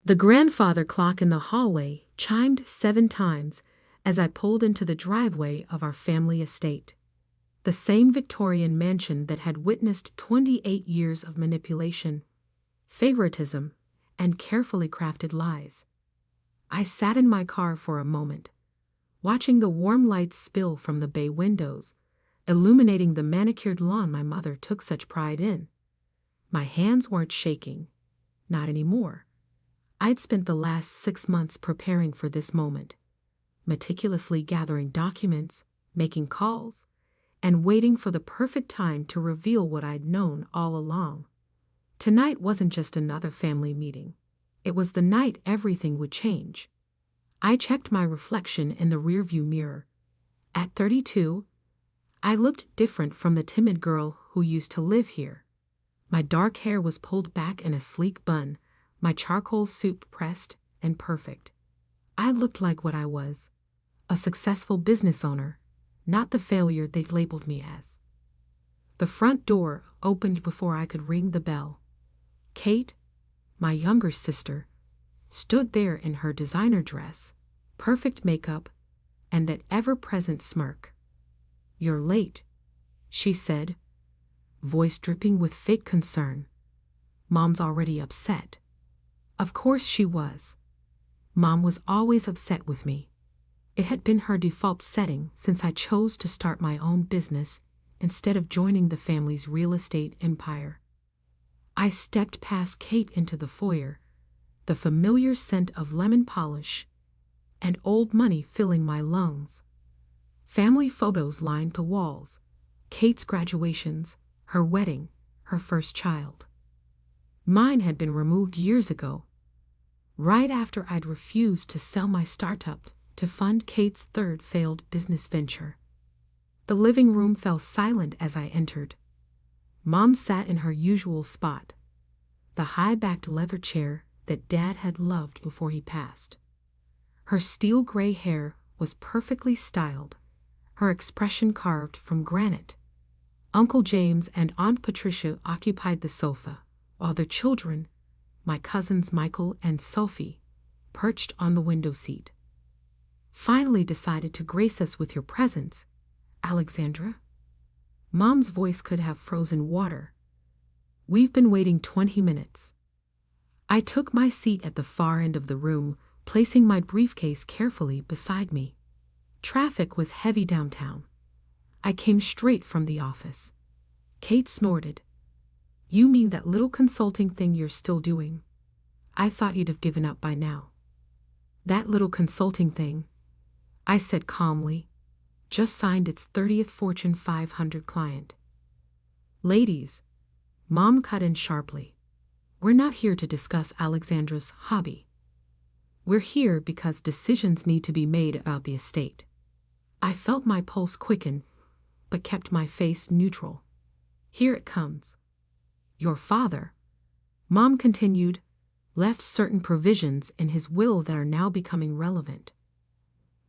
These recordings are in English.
The grandfather clock in the hallway chimed 7 times as I pulled into the driveway of our family estate. The same Victorian mansion that had witnessed 28 years of manipulation, favoritism, and carefully crafted lies. I sat in my car for a moment, watching the warm lights spill from the bay windows, illuminating the manicured lawn my mother took such pride in. My hands weren't shaking. Not anymore. I'd spent the last 6 months preparing for this moment, meticulously gathering documents, making calls, and waiting for the perfect time to reveal what I'd known all along. Tonight wasn't just another family meeting. It was the night everything would change. I checked my reflection in the rearview mirror. At 32, I looked different from the timid girl who used to live here. My dark hair was pulled back in a sleek bun, my charcoal soup pressed and perfect. I looked like what I was, a successful business owner, not the failure they'd labeled me as. The front door opened before I could ring the bell. Kate, my younger sister, stood there in her designer dress, perfect makeup, and that ever-present smirk. "You're late," she said, voice dripping with fake concern. "Mom's already upset." Of course she was. Mom was always upset with me. It had been her default setting since I chose to start my own business instead of joining the family's real estate empire. I stepped past Kate into the foyer, the familiar scent of lemon polish and old money filling my lungs. Family photos lined the walls, Kate's graduations, her wedding, her first child. Mine had been removed years ago, right after I'd refused to sell my startup to fund Kate's third failed business venture. The living room fell silent as I entered. Mom sat in her usual spot, the high-backed leather chair that Dad had loved before he passed. Her steel gray hair was perfectly styled, her expression carved from granite. Uncle James and Aunt Patricia occupied the sofa, while their children, my cousins Michael and Sophie, perched on the window seat. "Finally decided to grace us with your presence, Alexandra?" Mom's voice could have frozen water. "We've been waiting 20 minutes. I took my seat at the far end of the room, placing my briefcase carefully beside me. Traffic was heavy downtown. I came straight from the office. Kate snorted. "You mean that little consulting thing you're still doing? I thought you'd have given up by now." "That little consulting thing," I said calmly, "just signed its 30th Fortune 500 client." "Ladies," Mom cut in sharply, "we're not here to discuss Alexandra's hobby. We're here because decisions need to be made about the estate." I felt my pulse quicken, but kept my face neutral. "Here it comes. Your father," Mom continued, "left certain provisions in his will that are now becoming relevant.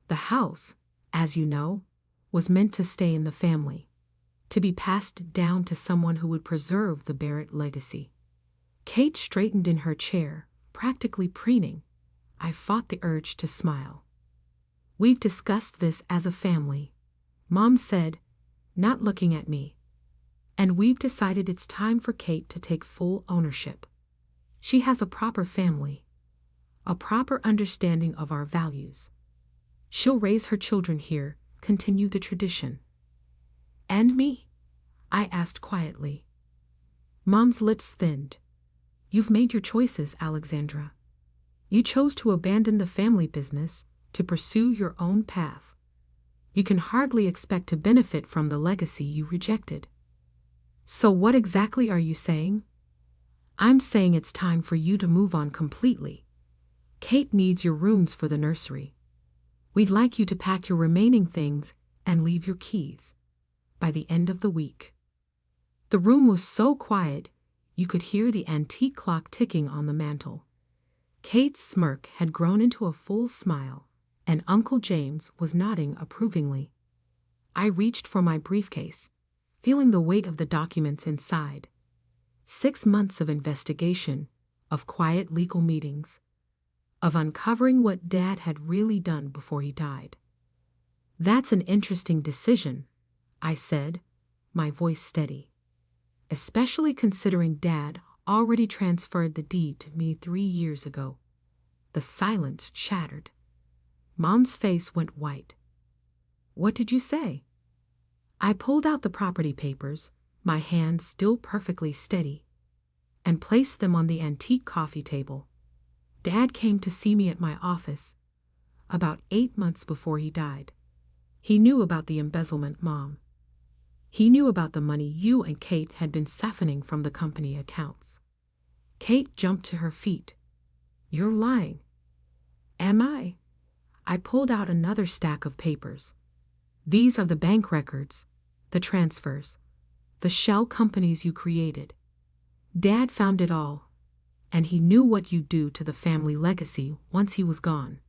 The house, as you know, was meant to stay in the family, to be passed down to someone who would preserve the Barrett legacy." Kate straightened in her chair, practically preening. I fought the urge to smile. "We've discussed this as a family," Mom said, not looking at me. "And we've decided it's time for Kate to take full ownership. She has a proper family, a proper understanding of our values. She'll raise her children here, continue the tradition." "And me?" I asked quietly. Mom's lips thinned. "You've made your choices, Alexandra. You chose to abandon the family business to pursue your own path. You can hardly expect to benefit from the legacy you rejected." "So what exactly are you saying?" "I'm saying it's time for you to move on completely. Kate needs your rooms for the nursery. We'd like you to pack your remaining things and leave your keys by the end of the week." The room was so quiet you could hear the antique clock ticking on the mantel. Kate's smirk had grown into a full smile, and Uncle James was nodding approvingly. I reached for my briefcase, feeling the weight of the documents inside. 6 months of investigation, of quiet legal meetings, of uncovering what Dad had really done before he died. "That's an interesting decision," I said, my voice steady. "Especially considering Dad already transferred the deed to me 3 years ago." The silence shattered. Mom's face went white. "What did you say?" I pulled out the property papers, my hands still perfectly steady, and placed them on the antique coffee table. "Dad came to see me at my office about 8 months before he died. He knew about the embezzlement, Mom. He knew about the money you and Kate had been siphoning from the company accounts." Kate jumped to her feet. "You're lying." "Am I?" I pulled out another stack of papers. "These are the bank records, the transfers, the shell companies you created. Dad found it all, and he knew what you'd do to the family legacy once he was gone."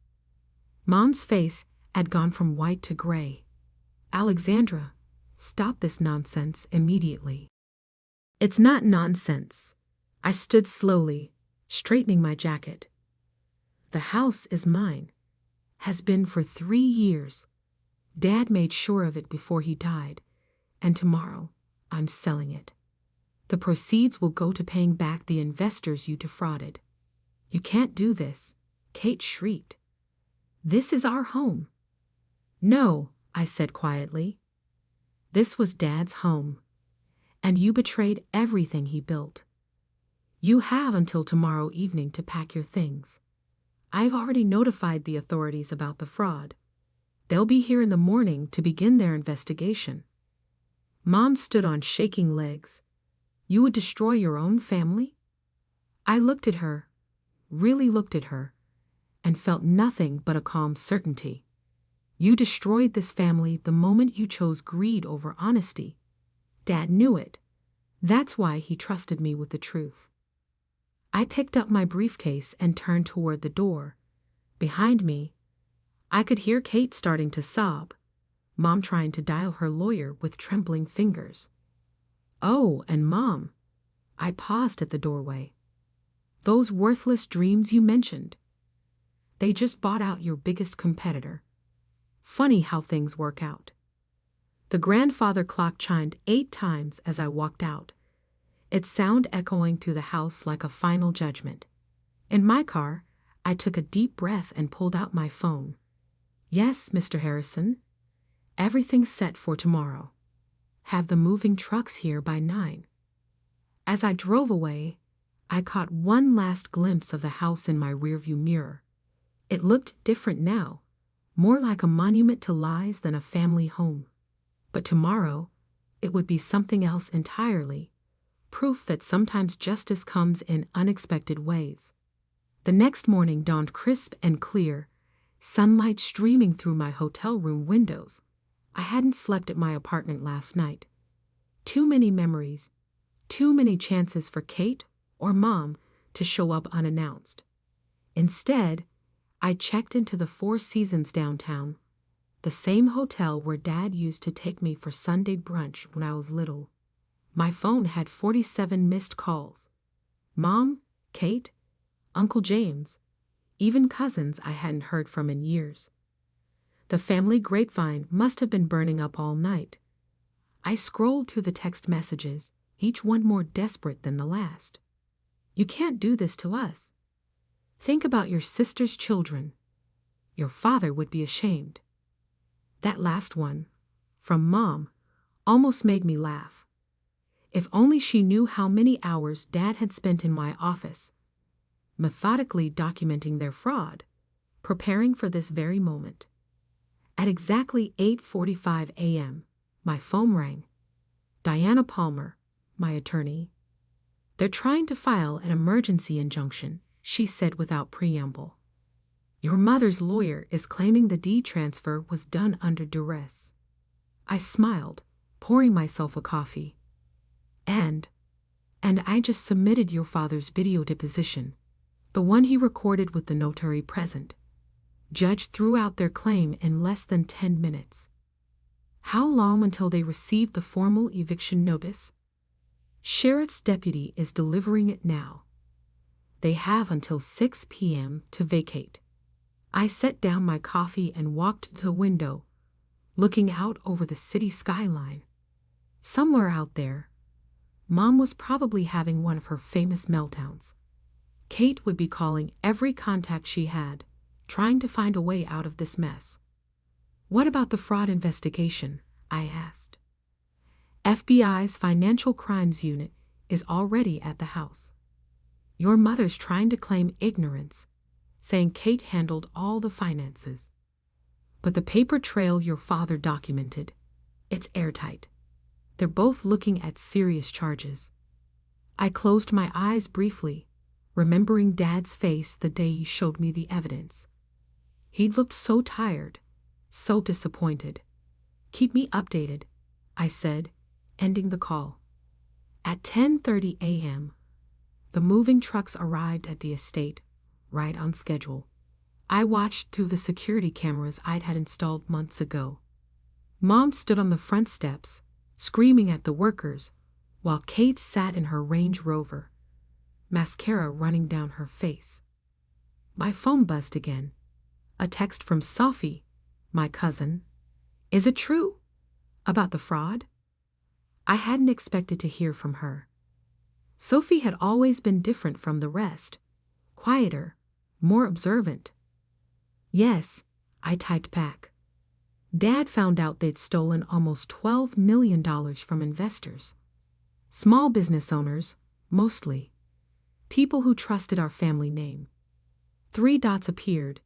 Mom's face had gone from white to gray. "Alexandra, stop this nonsense immediately." "It's not nonsense." I stood slowly, straightening my jacket. "The house is mine. Has been for 3 years. Dad made sure of it before he died, and tomorrow I'm selling it. The proceeds will go to paying back the investors you defrauded." "You can't do this," Kate shrieked. "This is our home." "No," I said quietly. "This was Dad's home, and you betrayed everything he built. You have until tomorrow evening to pack your things. I've already notified the authorities about the fraud. They'll be here in the morning to begin their investigation." Mom stood on shaking legs. "You would destroy your own family?" I looked at her, really looked at her, and felt nothing but a calm certainty. "You destroyed this family the moment you chose greed over honesty. Dad knew it. That's why he trusted me with the truth." I picked up my briefcase and turned toward the door. Behind me, I could hear Kate starting to sob, Mom trying to dial her lawyer with trembling fingers. "Oh, and Mom," I paused at the doorway. "Those worthless dreams you mentioned. They just bought out your biggest competitor. Funny how things work out." The grandfather clock chimed 8 times as I walked out, its sound echoing through the house like a final judgment. In my car, I took a deep breath and pulled out my phone. "Yes, Mr. Harrison. Everything's set for tomorrow. Have the moving trucks here by 9. As I drove away, I caught one last glimpse of the house in my rearview mirror. It looked different now, more like a monument to lies than a family home. But tomorrow, it would be something else entirely, proof that sometimes justice comes in unexpected ways. The next morning dawned crisp and clear, sunlight streaming through my hotel room windows. I hadn't slept at my apartment last night. Too many memories, too many chances for Kate or Mom to show up unannounced. Instead, I checked into the Four Seasons downtown, the same hotel where Dad used to take me for Sunday brunch when I was little. My phone had 47 missed calls. Mom, Kate, Uncle James, even cousins I hadn't heard from in years. The family grapevine must have been burning up all night. I scrolled through the text messages, each one more desperate than the last. "You can't do this to us. Think about your sister's children. Your father would be ashamed." That last one, from Mom, almost made me laugh. If only she knew how many hours Dad had spent in my office, methodically documenting their fraud, preparing for this very moment. At exactly 8:45 a.m., my phone rang. Diana Palmer, my attorney. "They're trying to file an emergency injunction," she said without preamble. "Your mother's lawyer is claiming the deed transfer was done under duress." I smiled, pouring myself a coffee. And I just submitted your father's video deposition, the one he recorded with the notary present. Judge threw out their claim in less than 10 minutes. How long until they receive the formal eviction notice? Sheriff's deputy is delivering it now. They have until 6 p.m. to vacate. I set down my coffee and walked to the window, looking out over the city skyline. Somewhere out there, Mom was probably having one of her famous meltdowns. Kate would be calling every contact she had, trying to find a way out of this mess. "What about the fraud investigation?" I asked. "FBI's Financial Crimes Unit is already at the house. Your mother's trying to claim ignorance, saying Kate handled all the finances. But the paper trail your father documented, it's airtight. They're both looking at serious charges." I closed my eyes briefly, remembering Dad's face the day he showed me the evidence. He looked so tired, so disappointed. "Keep me updated," I said, ending the call. At 10:30 a.m., the moving trucks arrived at the estate, right on schedule. I watched through the security cameras I'd had installed months ago. Mom stood on the front steps, screaming at the workers, while Kate sat in her Range Rover, mascara running down her face. My phone buzzed again. A text from Sophie, my cousin. "Is it true? About the fraud?" I hadn't expected to hear from her. Sophie had always been different from the rest, quieter, more observant. "Yes," I typed back. "Dad found out they'd stolen almost $12 million from investors. Small business owners, mostly. People who trusted our family name." 3 dots appeared,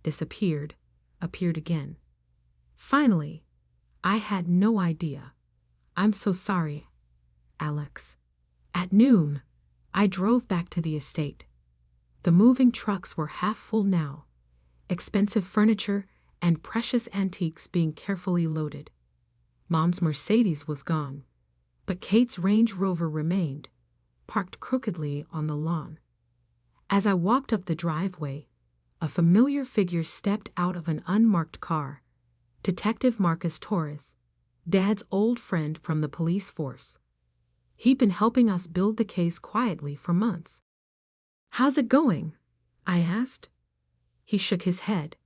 disappeared, appeared again. Finally, I had no idea. "I'm so sorry, Alex." At noon, I drove back to the estate. The moving trucks were half full now, expensive furniture and precious antiques being carefully loaded. Mom's Mercedes was gone, but Kate's Range Rover remained, parked crookedly on the lawn. As I walked up the driveway, a familiar figure stepped out of an unmarked car. Detective Marcus Torres, Dad's old friend from the police force. He'd been helping us build the case quietly for months. "How's it going?" I asked. He shook his head.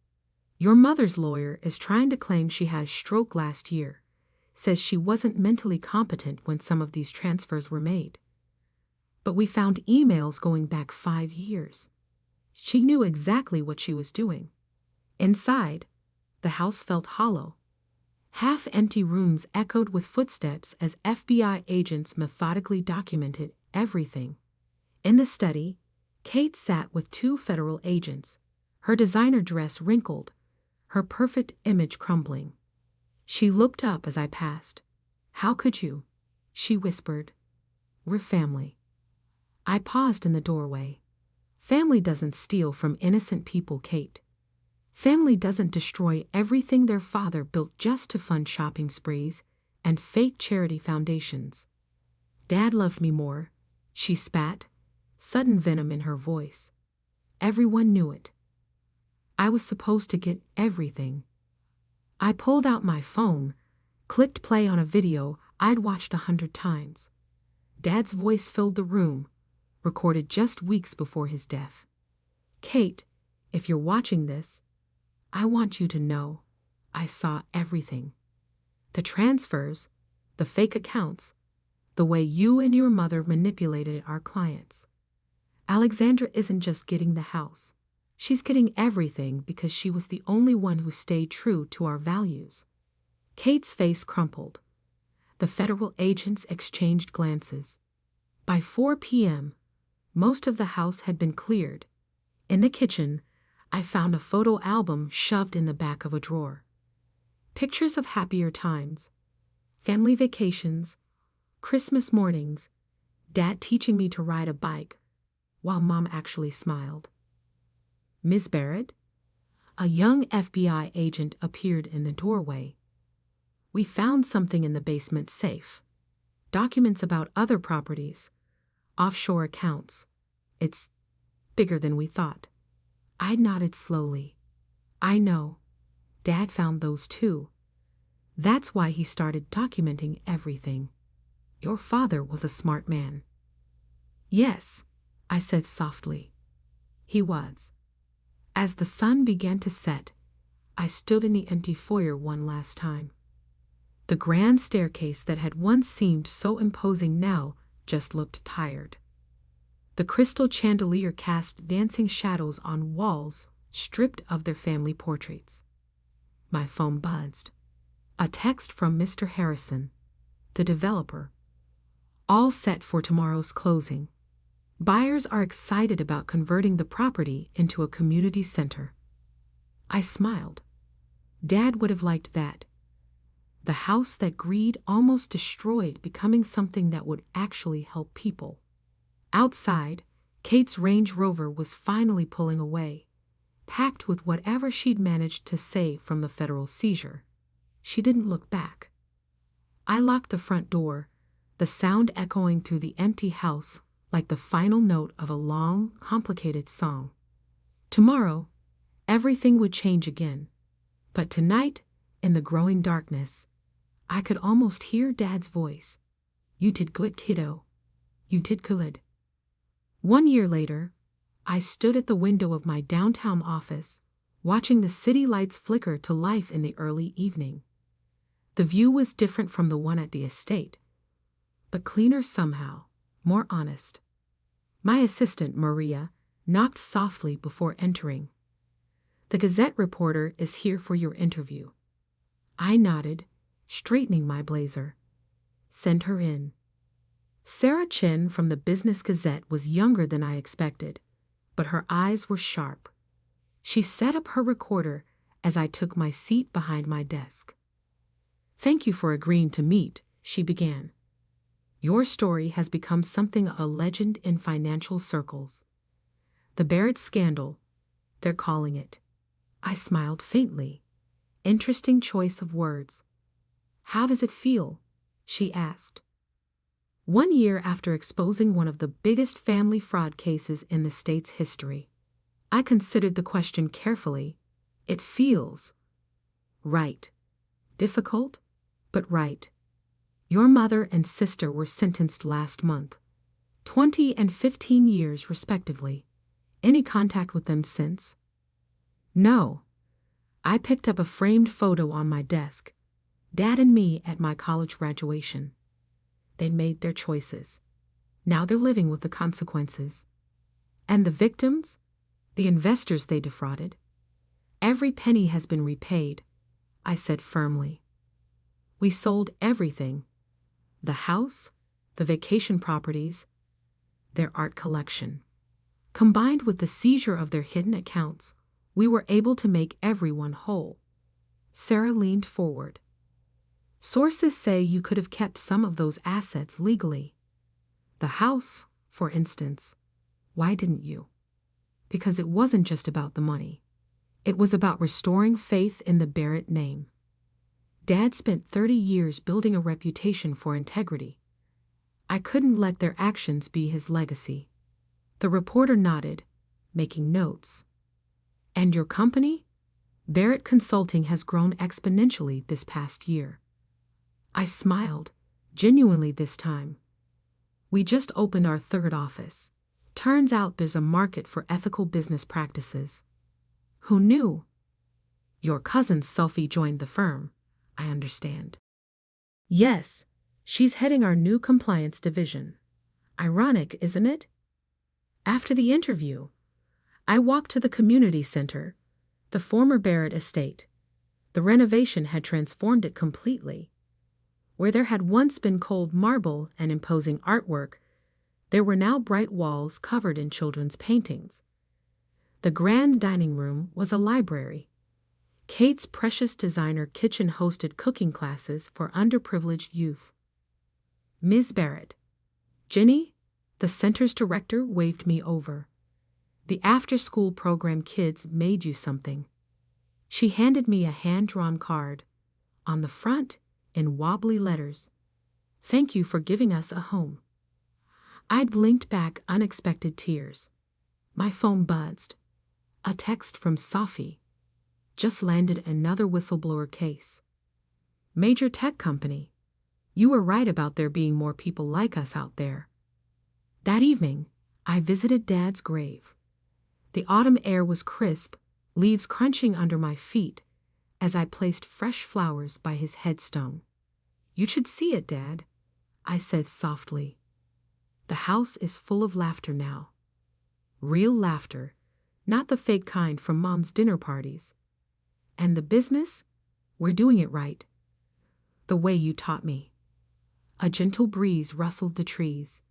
"Your mother's lawyer is trying to claim she had a stroke last year, says she wasn't mentally competent when some of these transfers were made. But we found emails going back 5 years. She knew exactly what she was doing." Inside, the house felt hollow. Half-empty rooms echoed with footsteps as FBI agents methodically documented everything. In the study, Kate sat with 2 federal agents, her designer dress wrinkled, her perfect image crumbling. She looked up as I passed. "How could you?" she whispered. "We're family." I paused in the doorway. Family doesn't steal from innocent people, Kate. Family doesn't destroy everything their father built just to fund shopping sprees and fake charity foundations. "Dad loved me more," she spat, sudden venom in her voice. Everyone knew it. I was supposed to get everything. I pulled out my phone, clicked play on a video I'd watched 100 times. Dad's voice filled the room, recorded just weeks before his death. "Kate, if you're watching this, I want you to know I saw everything. The transfers, the fake accounts, the way you and your mother manipulated our clients. Alexandra isn't just getting the house. She's getting everything because she was the only one who stayed true to our values." Kate's face crumpled. The federal agents exchanged glances. By 4 p.m., most of the house had been cleared. In the kitchen, I found a photo album shoved in the back of a drawer. Pictures of happier times, family vacations, Christmas mornings, Dad teaching me to ride a bike, while Mom actually smiled. "Miss Barrett?" A young FBI agent appeared in the doorway. "We found something in the basement safe. Documents about other properties, offshore accounts. It's bigger than we thought." I nodded slowly. "I know. Dad found those too. That's why he started documenting everything. Your father was a smart man." "Yes," I said softly. He was. As the sun began to set, I stood in the empty foyer one last time. The grand staircase that had once seemed so imposing now just looked tired. The crystal chandelier cast dancing shadows on walls stripped of their family portraits. My phone buzzed. A text from Mr. Harrison, the developer. All set for tomorrow's closing. Buyers are excited about converting the property into a community center. I smiled. Dad would have liked that. The house that greed almost destroyed becoming something that would actually help people. Outside, Kate's Range Rover was finally pulling away, packed with whatever she'd managed to save from the federal seizure. She didn't look back. I locked the front door, the sound echoing through the empty house like the final note of a long, complicated song. Tomorrow, everything would change again. But tonight, in the growing darkness, I could almost hear Dad's voice. You did good, kiddo. You did good. 1 year later, I stood at the window of my downtown office, watching the city lights flicker to life in the early evening. The view was different from the one at the estate, but cleaner somehow, more honest. My assistant, Maria, knocked softly before entering. The Gazette reporter is here for your interview. I nodded, straightening my blazer. Send her in. Sarah Chin from the Business Gazette was younger than I expected, but her eyes were sharp. She set up her recorder as I took my seat behind my desk. Thank you for agreeing to meet, she began. Your story has become something of a legend in financial circles. The Barrett scandal, they're calling it. I smiled faintly. Interesting choice of words. How does it feel? She asked. 1 year after exposing one of the biggest family fraud cases in the state's history, I considered the question carefully. It feels right. Difficult, but right. Your mother and sister were sentenced last month, 20 and 15 years respectively. Any contact with them since? No. I picked up a framed photo on my desk. Dad and me at my college graduation. They made their choices. Now they're living with the consequences. And the victims? The investors they defrauded? Every penny has been repaid, I said firmly. We sold everything. The house, the vacation properties, their art collection. Combined with the seizure of their hidden accounts, we were able to make everyone whole. Sarah leaned forward. Sources say you could have kept some of those assets legally. The house, for instance. Why didn't you? Because it wasn't just about the money. It was about restoring faith in the Barrett name. Dad spent 30 years building a reputation for integrity. I couldn't let their actions be his legacy. The reporter nodded, making notes. And your company? Barrett Consulting has grown exponentially this past year. I smiled, genuinely this time. We just opened our 3rd office. Turns out there's a market for ethical business practices. Who knew? Your cousin Sophie joined the firm, I understand. Yes, she's heading our new compliance division. Ironic, isn't it? After the interview, I walked to the community center, the former Barrett estate. The renovation had transformed it completely. Where there had once been cold marble and imposing artwork, there were now bright walls covered in children's paintings. The grand dining room was a library. Kate's precious designer kitchen hosted cooking classes for underprivileged youth. Ms. Barrett. Jenny, the center's director, waved me over. The after-school program kids made you something. She handed me a hand-drawn card. On the front, in wobbly letters, thank you for giving us a home. I'd blinked back unexpected tears. My phone buzzed. A text from Sophie. Just landed another whistleblower case. Major tech company. You were right about there being more people like us out there. That evening, I visited Dad's grave. The autumn air was crisp, leaves crunching under my feet as I placed fresh flowers by his headstone. "You should see it, Dad," I said softly. "The house is full of laughter now. Real laughter, not the fake kind from Mom's dinner parties. And the business? We're doing it right. The way you taught me." A gentle breeze rustled the trees.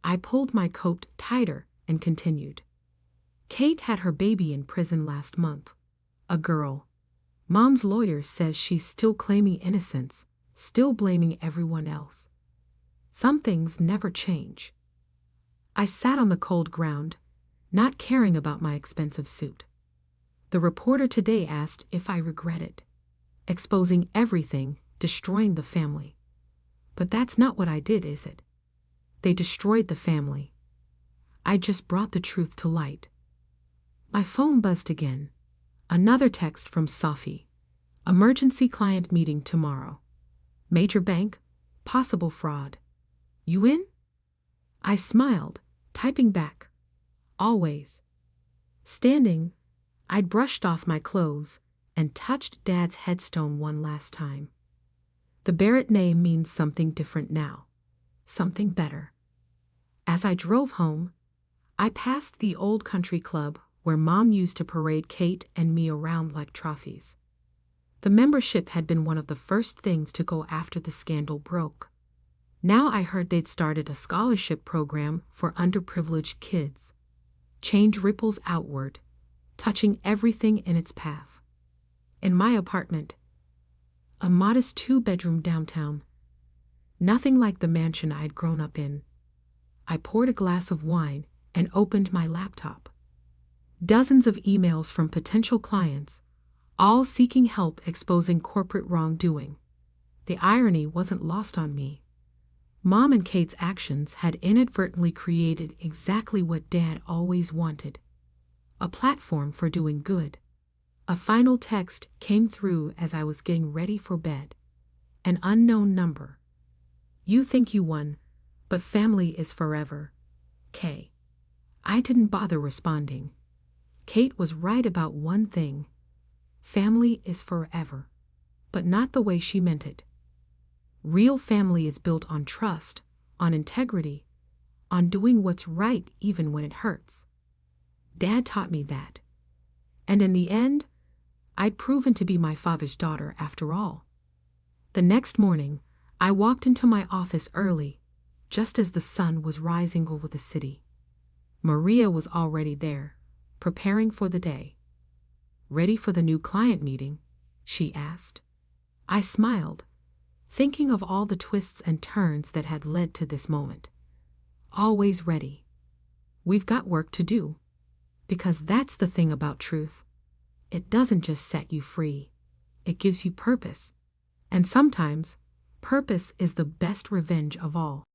I pulled my coat tighter and continued. "Kate had her baby in prison last month. A girl. Mom's lawyer says she's still claiming innocence, still blaming everyone else. Some things never change." I sat on the cold ground, not caring about my expensive suit. The reporter today asked if I regret it. Exposing everything, destroying the family. But that's not what I did, is it? They destroyed the family. I just brought the truth to light. My phone buzzed again. Another text from Safi. "Emergency client meeting tomorrow. Major bank, possible fraud. You in?" I smiled, typing back. "Always." Standing, I'd brushed off my clothes and touched Dad's headstone one last time. The Barrett name means something different now. Something better. As I drove home, I passed the old country club where Mom used to parade Kate and me around like trophies. The membership had been one of the first things to go after the scandal broke. Now I heard they'd started a scholarship program for underprivileged kids. Change ripples outward, touching everything in its path. In my apartment, a modest 2-bedroom downtown, nothing like the mansion I'd grown up in, I poured a glass of wine and opened my laptop. Dozens of emails from potential clients, all seeking help exposing corporate wrongdoing. The irony wasn't lost on me. Mom and Kate's actions had inadvertently created exactly what Dad always wanted: a platform for doing good. A final text came through as I was getting ready for bed. An unknown number. "You think you won, but family is forever. K." I didn't bother responding. Kate was right about one thing. Family is forever, but not the way she meant it. Real family is built on trust, on integrity, on doing what's right even when it hurts. Dad taught me that. And in the end, I'd proven to be my father's daughter after all. The next morning, I walked into my office early, just as the sun was rising over the city. Maria was already there, preparing for the day. "Ready for the new client meeting?" she asked. I smiled, thinking of all the twists and turns that had led to this moment. Always ready. We've got work to do. Because that's the thing about truth. It doesn't just set you free. It gives you purpose. And sometimes, purpose is the best revenge of all.